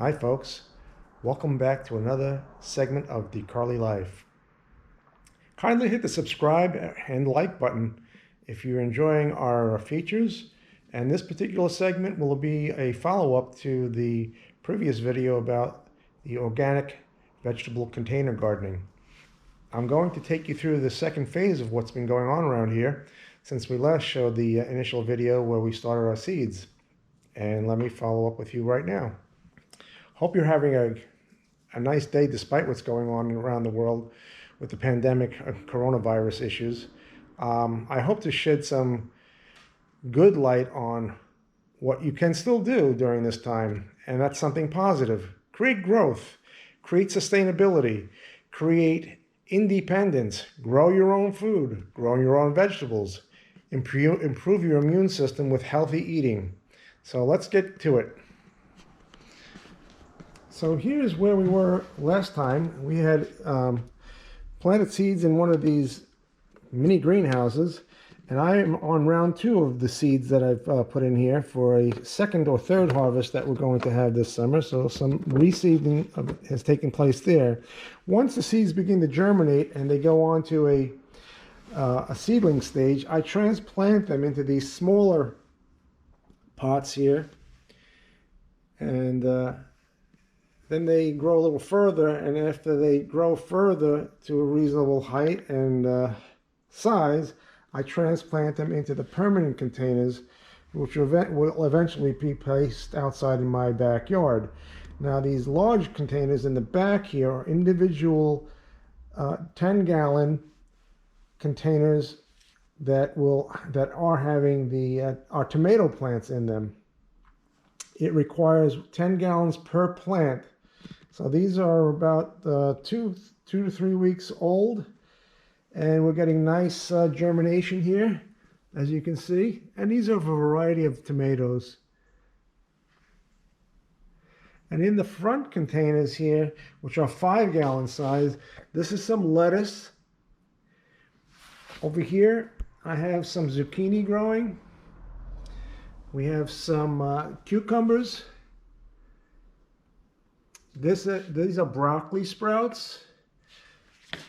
Hi folks, welcome back to another segment of The Carly Life. Kindly hit the subscribe and like button if you're enjoying our features, and this particular segment will be a follow-up to the previous video about the organic vegetable container gardening. I'm going to take you through the second phase of what's been going on around here since we last showed the initial video where we started our seeds, and let me follow up with you right now. Hope you're having a nice day despite what's going on around the world with the pandemic coronavirus issues. I hope to shed some good light on what you can still do during this time, and that's something positive. Create growth, create sustainability, create independence, grow your own food, grow your own vegetables, improve your immune system with healthy eating. So let's get to it. So here's where we were last time. We had planted seeds in one of these mini greenhouses, and I'm on round 2 of the seeds that I've put in here for a second or third harvest that we're going to have this summer. So some reseeding has taken place there. Once the seeds begin to germinate and they go on to a seedling stage, I transplant them into these smaller pots here, and then they grow a little further, and after they grow further to a reasonable height and size, I transplant them into the permanent containers, which will eventually be placed outside in my backyard. Now, these large containers in the back here are individual 10-gallon containers that are having our tomato plants in them. It requires 10 gallons per plant. So these are about 2 to 3 weeks old, and we're getting nice germination here, as you can see. And these are a variety of tomatoes. And in the front containers here, which are 5-gallon size, this is some lettuce. Over here, I have some zucchini growing. We have some cucumbers. These are broccoli sprouts.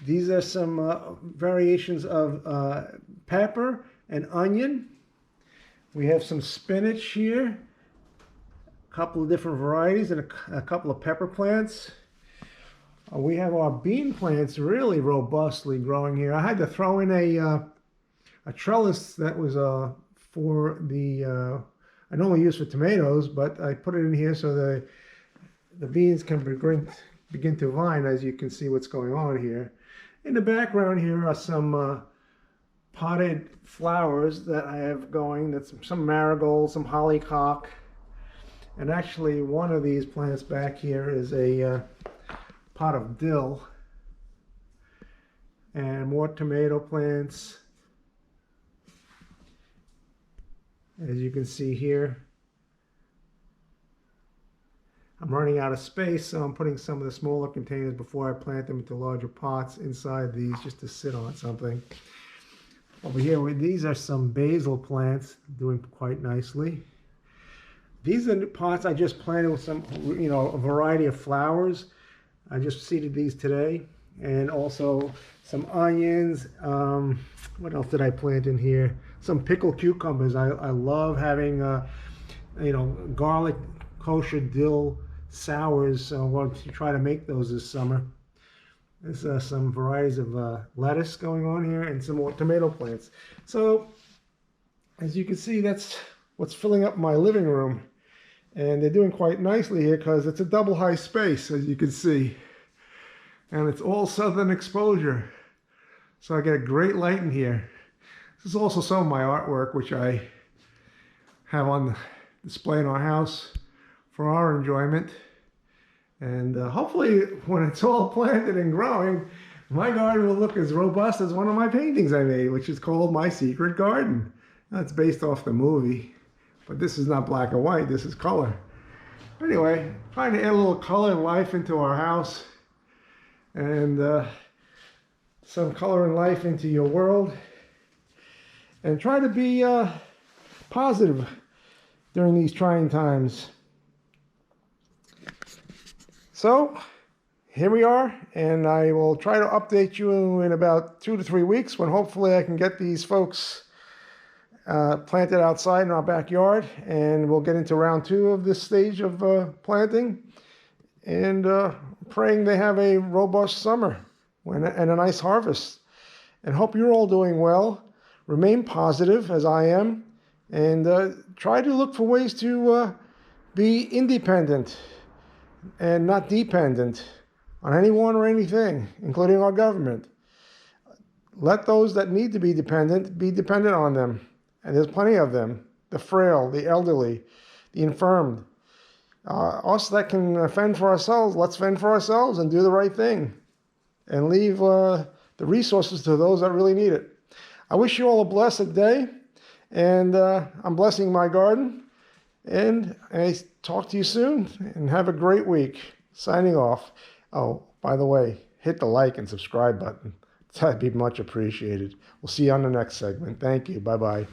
These are some variations of pepper and onion. We have some spinach here, a couple of different varieties, and a couple of pepper plants. We have our bean plants really robustly growing here. I had to throw in a trellis that was for the I normally use for tomatoes, but I put it in here so the beans can begin to vine, as you can see what's going on here. In the background here are some potted flowers that I have going. That's some marigolds, some hollyhock, and actually one of these plants back here is a pot of dill, and more tomato plants. As you can see here, I'm running out of space, so I'm putting some of the smaller containers before I plant them into larger pots inside these just to sit on something. Over here, these are some basil plants doing quite nicely. These are the pots I just planted with some, a variety of flowers. I just seeded these today, and also some onions. What else did I plant in here? Some pickled cucumbers. I love having, garlic, kosher dill sours. So I'm going to try to make those this summer. There's some varieties of lettuce going on here and some more tomato plants. So as you can see, that's what's filling up my living room. And they're doing quite nicely here because it's a double high space, as you can see. And it's all southern exposure. So I get a great light in here. This is also some of my artwork, which I have on display in our house for our enjoyment. And hopefully when it's all planted and growing, my garden will look as robust as one of my paintings I made, which is called My Secret Garden. That's based off the movie, but this is not black and white, this is color. Anyway, trying to add a little color and life into our house, and some color and life into your world, and try to be positive during these trying times. So here we are, and I will try to update you in about 2 to 3 weeks when hopefully I can get these folks planted outside in our backyard, and we'll get into round 2 of this stage of planting, and praying they have a robust summer and a nice harvest. And hope you're all doing well. Remain positive, as I am, and try to look for ways to be independent and not dependent on anyone or anything, including our government. Let those that need to be dependent on them. And there's plenty of them. The frail, the elderly, the infirmed. Us that can fend for ourselves, let's fend for ourselves and do the right thing. And leave the resources to those that really need it. I wish you all a blessed day. And I'm blessing my garden. And I talk to you soon. And have a great week. Signing off. Oh, by the way, hit the like and subscribe button. That'd be much appreciated. We'll see you on the next segment. Thank you. Bye-bye.